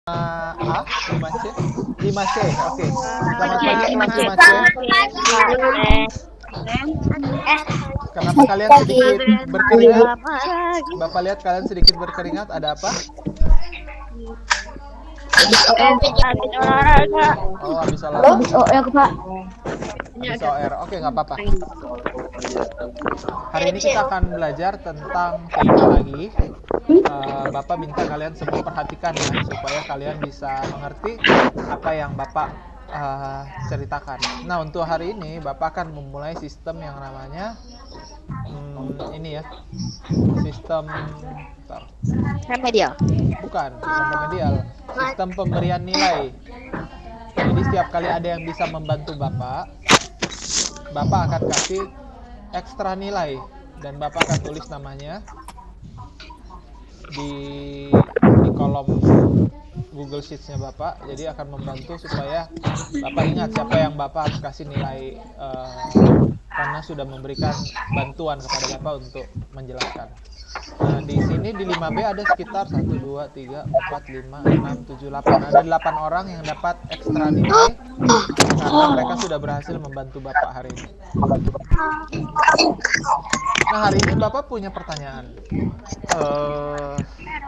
A, 5C, 5C, oke. Selamat Oke, pagi kelas 5C. 5C. Kenapa kalian sedikit berkeringat? Bapak lihat kalian sedikit berkeringat, ada apa? Habis olahraga. Oh, habis Habis olahraga. OR, Pak. Habis OR, oke nggak apa-apa. Hari ini kita akan belajar tentang TIK lagi. Bapak minta kalian semua perhatikan ya, supaya kalian bisa mengerti apa yang Bapak ceritakan. Nah, untuk hari ini Bapak akan memulai sistem yang namanya ini ya, sistem Remedial. bukan remedial, sistem pemberian nilai. Jadi setiap kali ada yang bisa membantu Bapak akan kasih ekstra nilai dan Bapak akan tulis namanya di kolom Google Sheets-nya Bapak. Jadi akan membantu supaya Bapak ingat siapa yang Bapak harus kasih nilai karena sudah memberikan bantuan kepada Bapak untuk menjelaskan. Nah, di sini di 5B ada sekitar 1, 2, 3, 4, 5, 6, 7, 8. Ada 8 orang yang dapat ekstra nilai karena mereka sudah berhasil membantu Bapak hari ini. Nah, hari ini Bapak punya pertanyaan.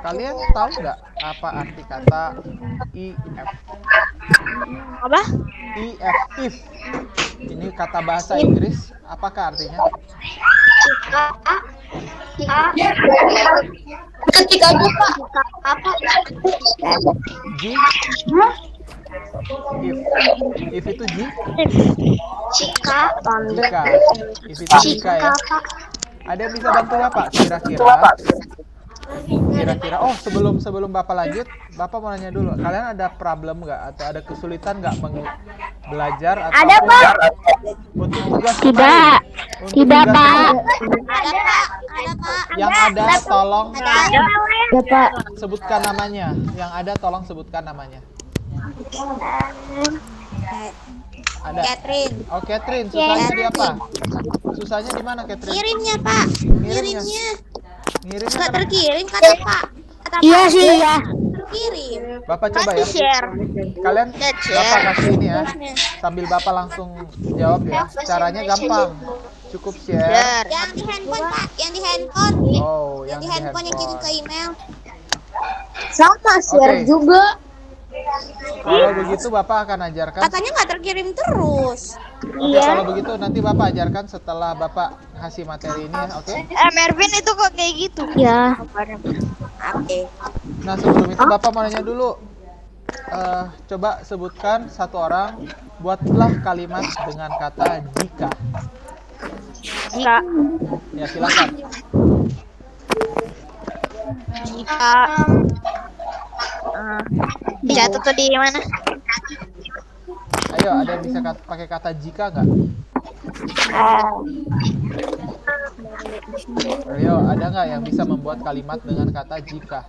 Kalian tahu nggak apa arti kata IF? Apa? IF, if. Ini kata bahasa Inggris. Apakah artinya? Ketika itu, Pak. Apa? G? If itu G? Jika. Jika. If itu jika ya. Ada yang bisa bantu Bapak? Kira-kira. Oh, sebelum Bapak lanjut, Bapak mau nanya dulu. Kalian ada problem nggak atau ada kesulitan nggak belajar atau Ada, Pak. untuk tugas Tidak. kemarin? Tidak, Pak. Ada, Pak. Ada, Pak. Yang ada tolong Ada, Pak. sebutkan namanya. Yang ada tolong sebutkan namanya. Ada. Catherine. Oh, Catherine. Susahnya di apa? Susahnya di mana, Catherine? Kirimnya, Pak. Ngirimnya Nggak kenapa? terkirim kata Pak. Kata Iya Pak, sih, ya. terkirim. Bapak coba ya. Share. Kalian Share. Bapak kasih ini ya. Sambil Bapak langsung jawab ya. Caranya gampang. Cukup share. Yang di handphone, Pak. Yang di handphone. Oh, Yang di handphone yang kirim ke email. Sama share Oke. juga. Kalau begitu Bapak akan ajarkan. Katanya nggak terkirim terus. Oke, kalau begitu nanti Bapak ajarkan setelah Bapak kasih materi ini ya, oke? Mervin itu kok kayak gitu. Ya. Oke. Nah, sebelum itu Bapak mau nanya dulu. Coba sebutkan satu orang, buatlah kalimat dengan kata jika. Jika Ya, silakan. jika jatuh tuh di mana? Ayo, ada yang bisa pakai kata jika nggak? Ayo, ada nggak yang bisa membuat kalimat dengan kata jika?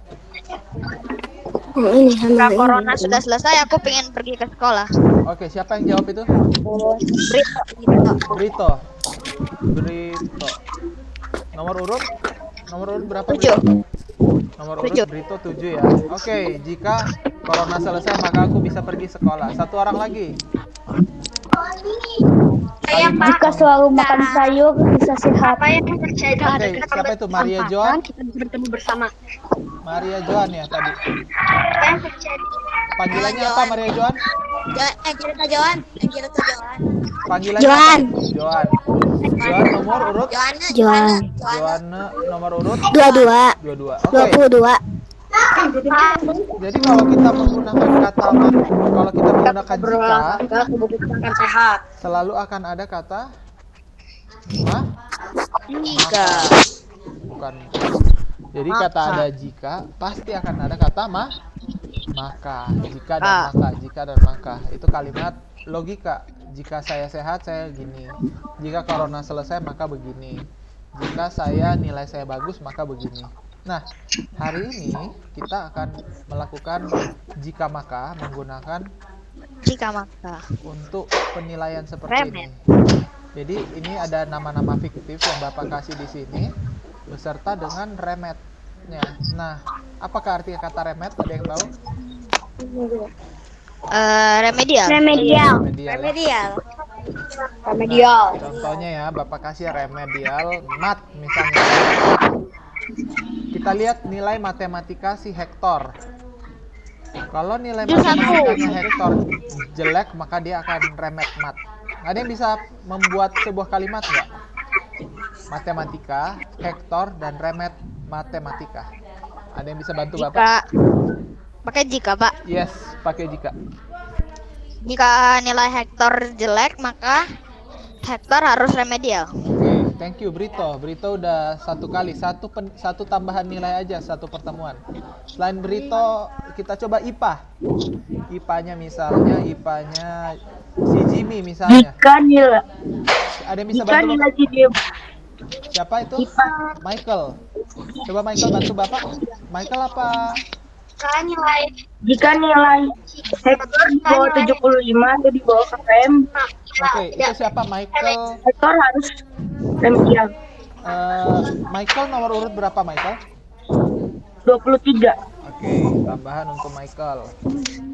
Ini Jika corona sudah selesai, aku pengen pergi ke sekolah. Oke, siapa yang jawab itu? Brito. Brito. Nomor urut berapa? 7. Brito? Nomor urut 7. Brito 7 ya. Oke, jika corona selesai maka aku bisa pergi sekolah. Satu orang lagi. Jika selalu makan sayur bisa sehat. Apa yang terjadi? Oke, siapa itu? Maria Joan? Kita bertemu bersama. Maria Joan ya tadi. Apa yang terjadi? Panggilannya apa Maria Joan? Cerita Joan. Panggilannya Joan. apa? Joan. Joan nomor urut? Joan. Joan nomor urut? 22. 22. Oke. 22. Jadi kalau kita menggunakan kata kalau kita menggunakan jika, sehat. selalu akan ada kata Jika. bukan. Jadi kata ada jika pasti akan ada kata maka. Jika dan maka itu kalimat logika. Jika saya sehat saya gini. Jika corona selesai maka begini. Jika nilai saya bagus maka begini. Nah, hari ini kita akan melakukan jika maka menggunakan Jika maka. untuk penilaian seperti ini. Jadi ini ada nama-nama fiktif yang Bapak kasih di sini beserta dengan remetnya. Nah, apakah arti kata remet? Ada yang tahu? Remedial. Remedial. Remedial ya. Remedial. Contohnya ya, Bapak kasih remedial mat misalnya. Kita lihat nilai matematika si Hector. Kalau nilai matematikanya Hector jelek, maka dia akan remet mat. Ada yang bisa membuat sebuah kalimat nggak? Matematika, Hector, dan remet matematika. Ada yang bisa bantu Bapak? Pakai jika, Pak. Yes, pakai jika. Jika nilai Hector jelek, maka Hector harus remedial. Oke, thank you Brito. Brito udah satu kali, satu tambahan nilai aja, satu pertemuan. Selain Brito, kita coba IPA. IPA-nya misalnya, IPA-nya si Jimmy misalnya. Jika nilai. Ada yang bisa Jika bantu nilai Bapak? dia. Siapa itu? Michael. Coba Michael bantu Bapak. Michael apa? Jika nilai Hector di bawah 75 atau di bawah KPM, Oke, itu siapa? Michael. Hector harus remedial. Michael nomor urut berapa Michael? 23. Oke, tambahan untuk Michael.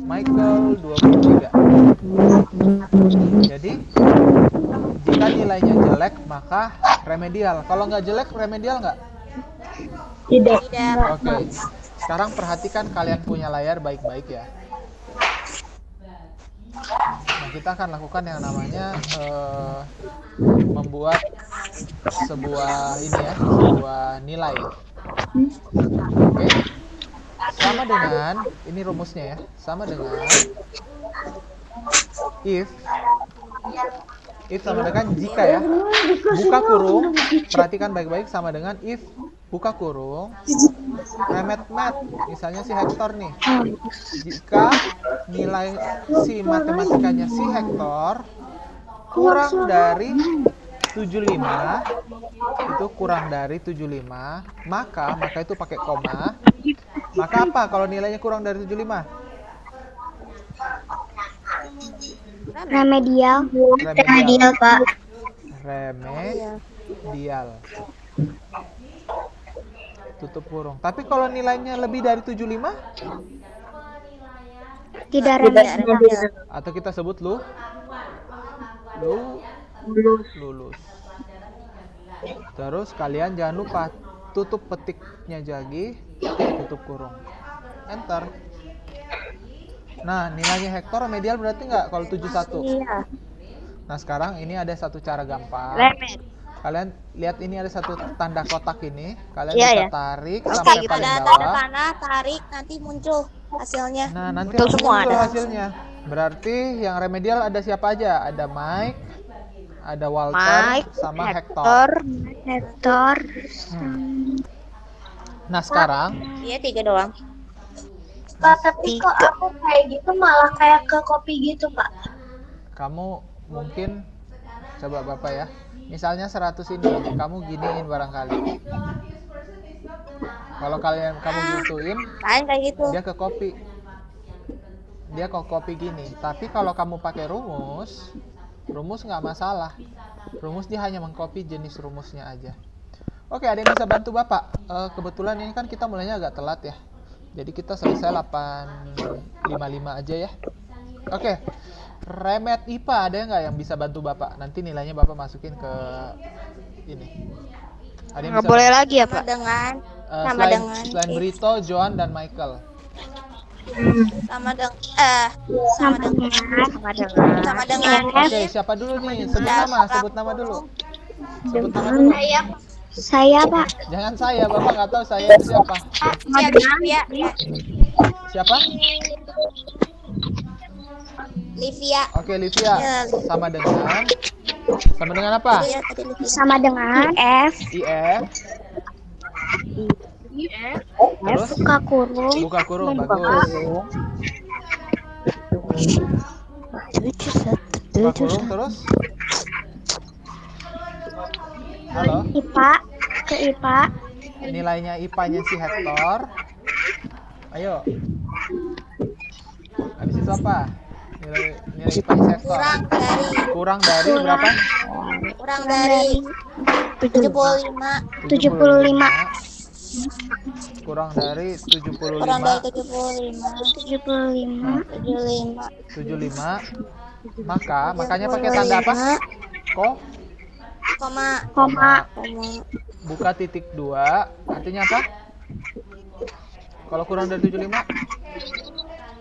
Michael 23. Jadi, jika nilainya jelek, maka remedial. Kalau nggak jelek, remedial nggak? Tidak. Oke. Sekarang perhatikan kalian punya layar baik-baik ya. Nah, kita akan lakukan yang namanya membuat sebuah nilai. Oke. Sama dengan ini rumusnya ya. Sama dengan if sama dengan jika ya. Buka kurung, perhatikan baik-baik, sama dengan if buka kurung remet mat, misalnya si Hector nih. Jika nilai si matematikanya si Hector kurang dari 75, itu kurang dari 75, maka itu pakai koma. Maka apa kalau nilainya kurang dari 75? Remedial. Remedial, Pak. Remedial. Tutup kurung. Tapi kalau nilainya lebih dari 75? Tidak remedial. Atau kita sebut lulus. Terus kalian jangan lupa tutup petiknya jagi, tutup kurung. Enter. Nah, nilainya Hector remedial berarti nggak kalau 71? Iya. Nah, sekarang ini ada satu cara gampang. Remed. Kalian lihat ini ada satu tanda kotak ini. Kalian Iya, bisa ya. tarik Oke, sampai gitu. paling Ada bawah. tanda panah, tarik, nanti muncul hasilnya. Nah, nanti Betul langsung semua muncul ada. hasilnya. Berarti yang remedial ada siapa aja? Ada Mike, ada Walter, Mike, sama Hector. Hector. Nah, sekarang Iya, 3 doang. Pak, tapi kok aku kayak gitu malah kayak ke kopi gitu, Pak. kamu mungkin coba Bapak ya. Misalnya 100 ini, kamu giniin barangkali. Kalau kamu gituin, Lain kayak gitu. dia ke copy. Dia ke copy gini. Tapi kalau kamu pakai rumus nggak masalah. Rumus dia hanya mengcopy jenis rumusnya aja. Oke, ada yang bisa bantu Bapak? Kebetulan ini kan kita mulainya agak telat ya. Jadi kita selesai 8.55 aja ya. Oke. Remet IPA ada nggak yang bisa bantu Bapak? Nanti nilainya Bapak masukin ke ini. Ada yang Nggak bisa boleh bantu? lagi ya, Sama Pak? dengan Selain Brito, Joan, dan Michael. sama dengan Sama dengan Oke, siapa dulu nih? Sebut nama dulu. Sebut nama dulu. Saya, Pak. Jangan saya, Bapak nggak tahu saya itu siapa. Livia. Siapa? Livia. Oke, Livia. Sama dengan apa? Iya, tadi Livia. Sama dengan F. IF. Terus Buka kurung. buka kurung, bagus. Buka kurung terus. Halo. IPA. Ke IPA. Nilainya IPA-nya si Hector. Ayo. Habis itu apa? Nilai IPA-nya si Hector. Kurang dari berapa? Kurang dari 75. 75. kurang dari 75. Kurang dari 75. 75. 75. 75. Makanya pakai tanda apa? Koma. Koma. Buka titik 2. Artinya apa? Kalau kurang dari 75?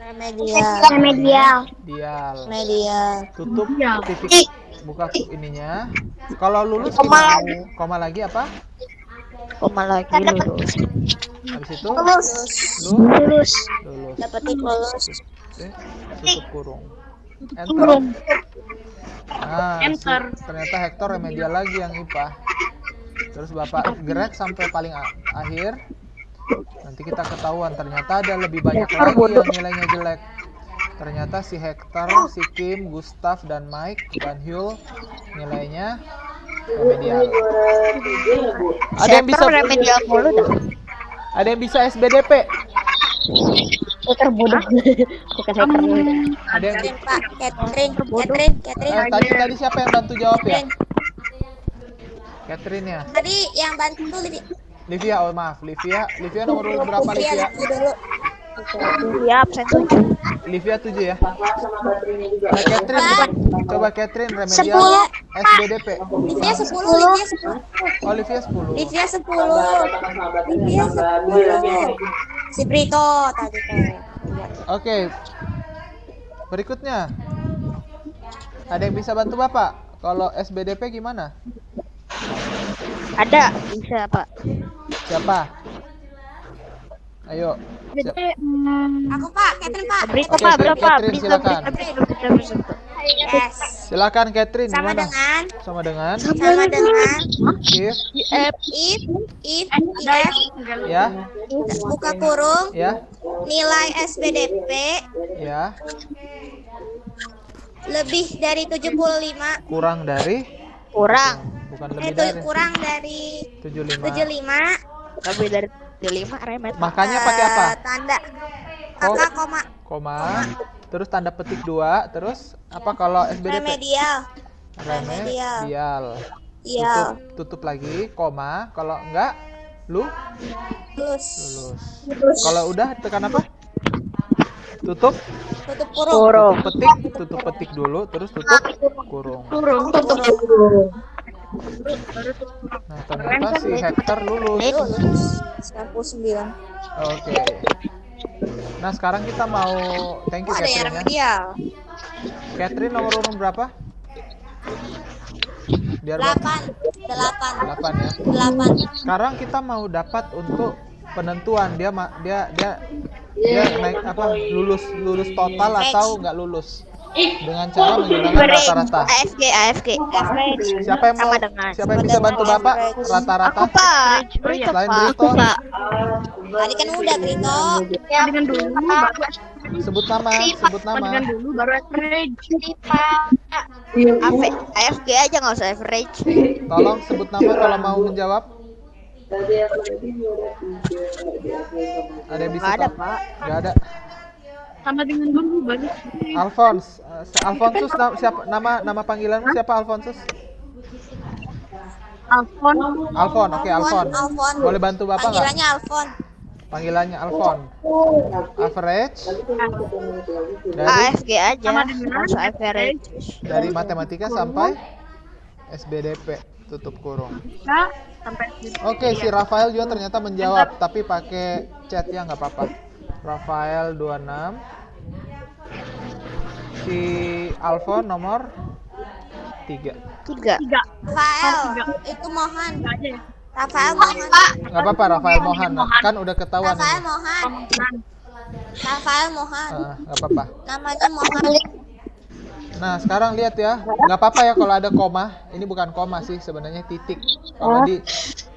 Remedial. Remedial. Dial. Remedial. Tutup titik. Buka ininya. Kalau lulus gimana? Koma lagi apa? Koma lagi lulus. Habis itu Lulus. Lulus. lulus. Dapetin lulus. Oke, tutup kurung. Enter. Nah, ternyata Hector remedial lagi yang IPA. Terus Bapak gerak sampai paling akhir. Nanti kita ketahuan ternyata ada lebih banyak lagi yang nilainya jelek. Ternyata si Hector, si Kim, Gustav, dan Mike, Van Hul nilainya remedial. Ada yang bisa remedial mulu dah. Ada yang bisa SBDP? Hacker bodoh. Bukan hacker bodoh. Ada yang Catherine, Pak. Catherine. tadi siapa yang bantu jawab ya? Catherine ya. Tadi yang bantu Livia, oh maaf, Livia nomor urut berapa Livia? dulu. Ya, absen 7. Livia 7 ya. Nah, Catherine, coba Catherine remedial SBDP. Livia 10. Oh, Livia 10. Livia 10. Si Brito tadi tuh. Oke. Berikutnya. Ada yang bisa bantu Bapak? Kalau SBDP gimana? Ada, bisa Pak. Siapa? Ayo. Aku Pak, Catherine Pak. Brito Oke, Pak, berapa? Catherine, Bisa, silakan. bisa. Yes. Silakan Catherine Sama gimana? dengan Sama dengan If if if ya, buka kurung ya, nilai SBDP ya, lebih dari 75 kurang dari bukan lebih dari kurang dari 75. 75 lebih dari 75 remet. Makanya pakai apa? Tanda Oh. kakak koma Koma, terus tanda petik 2, terus apa kalau SBDP? remedial. Remedial. Iya. Tutup lagi, koma. Kalau enggak, Lulus. lulus. Kalau udah tekan apa? Tutup Tutup kurung. tutup petik dulu, terus tutup kurung. Nah, ternyata si Hector lulus. Lulus. 99. Oke. Nah, sekarang kita mau thank you Oh, ada yang Catherine ya. remedial. Catherine nomor urut berapa? Biar 8 8 ya. 8. Sekarang kita mau dapat untuk penentuan dia naik apa lulus total atau nggak lulus dengan cara menggunakan rata-rata. AFG. Siapa yang bisa bantu Bapak rata-rata? Aku Pak. Brito Selain Pak. Brito, Tadi kan udah Brito. Dengan dulu baru sebut nama. dulu baru average. AFG aja nggak usah average. Tolong sebut nama kalau mau menjawab. Ada yang bisa? Nggak ada, Pak? Pak. Nggak ada. Sama dengan dulu baru. Alfonsus siapa nama panggilanmu siapa Alfonsus? Alfon, oke Alfon. Boleh bantu Bapak nggak? Panggilannya Alfon. Panggilannya Alfon. Average dari AFG aja. Nggak usah average. dari matematika sampai SBDP tutup kurung. Sampai Oke, si Rafael juga ternyata menjawab tapi pakai chat ya nggak apa-apa. Rafael 26. Si Alfon nomor 3. 3. Rafael, itu Mohan. aja ya. Rafael Mohan. Nggak apa-apa Rafael Mohan. Kan udah ketahuan Rafael ini. Mohan. Rafael Mohan. Nggak apa-apa. Namanya Mohan. Nah, sekarang lihat ya. Nggak apa-apa ya kalau ada koma. Ini bukan koma sih, sebenarnya titik.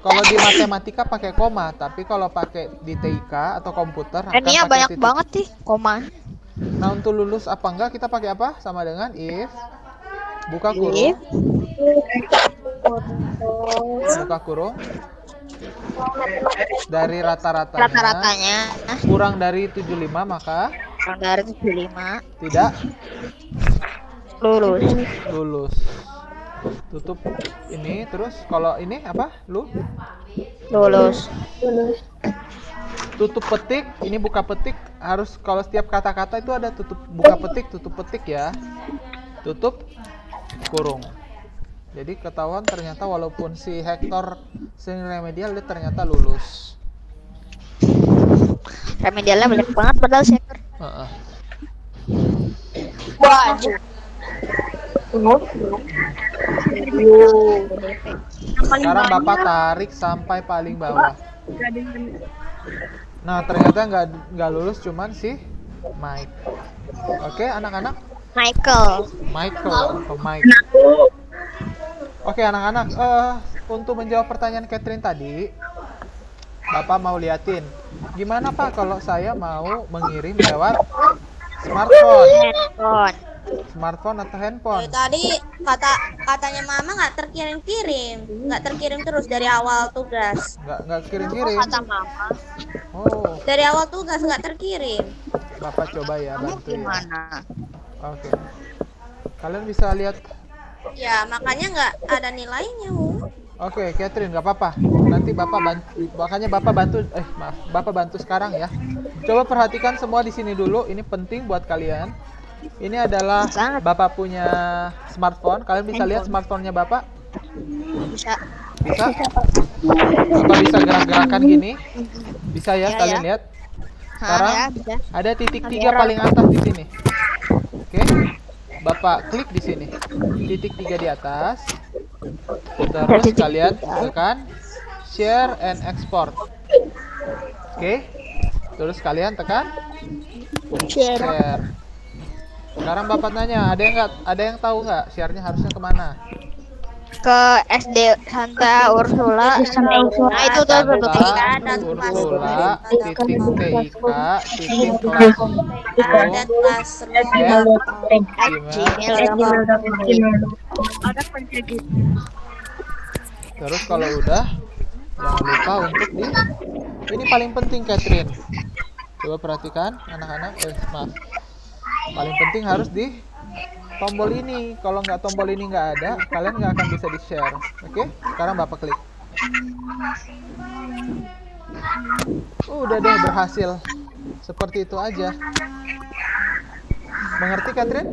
Kalau di matematika pakai koma, tapi kalau pakai di TIK atau komputer akan Ini pakai banyak titik. banget sih koma. Nah, untuk lulus apa enggak kita pakai apa? Sama dengan if buka kurung. If. Buka kurung. Dari rata-ratanya Rata-ratanya kurang dari 75 maka kurang dari 75 tidak lulus. lulus. Tutup ini terus kalau ini apa? Lulus. tutup petik, ini buka petik, harus kalau setiap kata-kata itu ada buka petik, tutup petik ya. Tutup kurung. Jadi ketahuan ternyata walaupun si Hector sering remedial, dia ternyata lulus. Remedialnya banyak banget padahal Shaker. Waduh. Sekarang Bapak tarik sampai paling bawah. Nah, ternyata nggak lulus cuman si Mike. Oke, anak-anak. Michael. Atau Mike. Oke, anak-anak. Untuk menjawab pertanyaan Catherine tadi, Bapak mau liatin. Gimana Pak kalau saya mau mengirim lewat smartphone? Smartphone atau handphone? Tadi katanya Mama nggak terkirim terus dari awal tugas. Nggak kirim-kirim. Kata mama. Oh, Dari awal tugas nggak terkirim. Bapak coba ya Kamu bantu ya. gimana? Oke. Kalian bisa lihat. Ya makanya nggak ada nilainya, Bu. Oke, Catherine, nggak apa-apa. Nanti Bapak bantu. Makanya Bapak bantu. Bapak bantu sekarang ya. Coba perhatikan semua di sini dulu. Ini penting buat kalian. Ini adalah Sangat. Bapak punya smartphone. Kalian bisa lihat smartphone-nya Bapak? Bisa. Bisa? Bapak bisa gerak-gerakan gini? Bisa ya, Iya, kalian ya. lihat? Sekarang Ya, bisa. ada titik 3 paling atas di sini. Oke. Bapak klik di sini. Titik 3 di atas. Terus kalian tekan share and export. Oke. Terus kalian tekan share. Sekarang Bapak nanya, ada yang tahu nggak share-nya harusnya kemana? Ke SD Santa Ursula. Nah, itu tuh Santa Ursula titik TIK titik classroom Ada classroom. Terus kalau udah, jangan lupa untuk ini paling penting Catherine. Coba perhatikan anak-anak, maaf. Paling penting harus di tombol ini. Kalau nggak tombol ini nggak ada, kalian nggak akan bisa di share. Oke? Sekarang Bapak klik. Udah deh, berhasil. Seperti itu aja. Mengerti Catherine?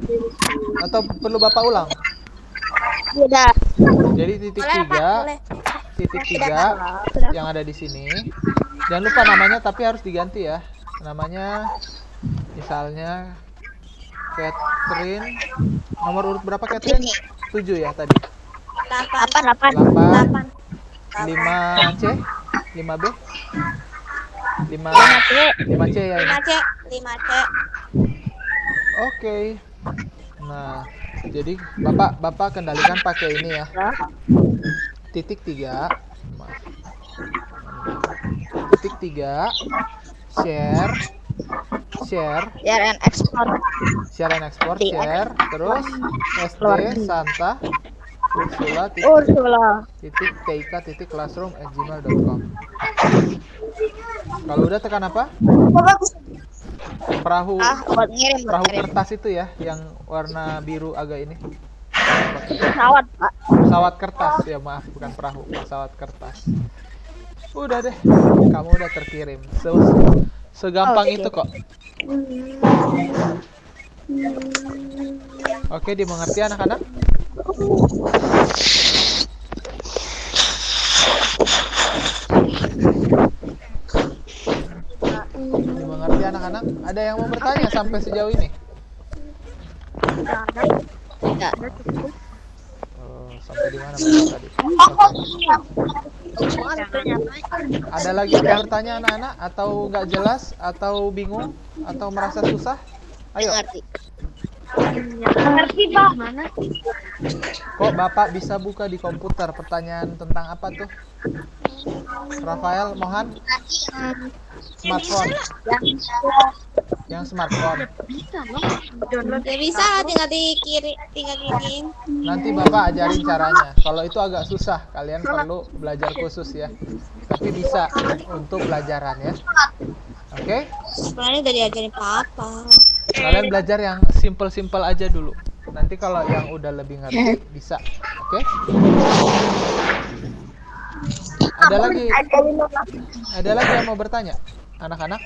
Atau perlu Bapak ulang? Udah. Jadi titik Boleh, Pak, 3, boleh. titik 3 yang ada di sini. Jangan lupa namanya, tapi harus diganti ya. Namanya misalnya Catherine. Nomor urut berapa Catherine? 7 ya tadi. 8. 8 5C 5B 5C ya ini. 5C. Oke. Nah, jadi Bapak kendalikan pakai ini ya. Titik 3. Maaf. Titik 3 share and export. share terus SD Santa Ursula titik TIK titik classroom@gmail.com. Kalau udah tekan apa? Perahu Buat ngirim. kertas itu ya, yang warna biru agak ini. Pesawat, Pak. Pesawat kertas ya, maaf, bukan perahu, pesawat kertas. Udah deh, kamu udah terkirim. Segampang itu kok. Oke, dimengerti anak-anak? Dimengerti anak-anak? Ada yang mau bertanya sampai sejauh ini? Tidak. Sampai di mana Bapak tadi? Ada lagi yang bertanya anak-anak? Atau nggak jelas? Atau bingung? Atau merasa susah? Ayo. Ngerti, Pak. Kok Bapak bisa buka di komputer? Pertanyaan tentang apa tuh? Rafael, Mohan? Smartphone. Yang smartphone. Ya bisa, tinggal dikirim. Nanti Bapak ajarin caranya. Kalau itu agak susah, kalian perlu belajar khusus ya. Tapi bisa untuk pelajaran ya. Oke? Sebenarnya udah diajarin Papa. Kalian belajar yang simple-simple aja dulu. Nanti kalau yang udah lebih ngerti bisa. Oke? Ada lagi yang mau bertanya? anak-anak?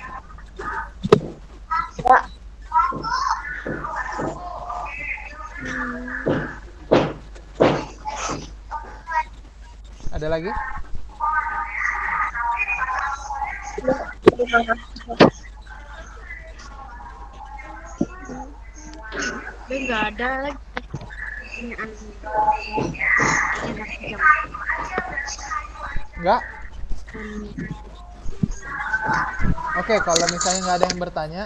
Ada lagi? Enggak ada lagi. Enggak? Oke, kalau misalnya nggak ada yang bertanya,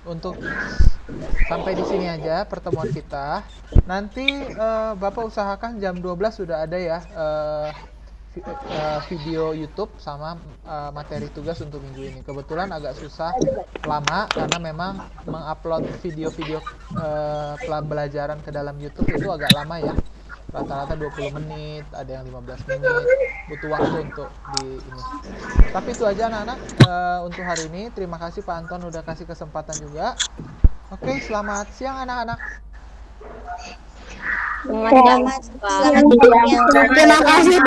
untuk sampai di sini aja pertemuan kita. Nanti Bapak usahakan jam 12 sudah ada ya video YouTube sama materi tugas untuk minggu ini. Kebetulan agak susah lama karena memang mengupload video-video pembelajaran ke dalam YouTube itu agak lama ya. Rata-rata 20 menit, ada yang 15 menit, butuh waktu untuk di ini. Tapi itu aja anak-anak untuk hari ini. Terima kasih Pak Anton udah kasih kesempatan juga. Oke, selamat siang anak-anak. Selamat siang. Terima kasih.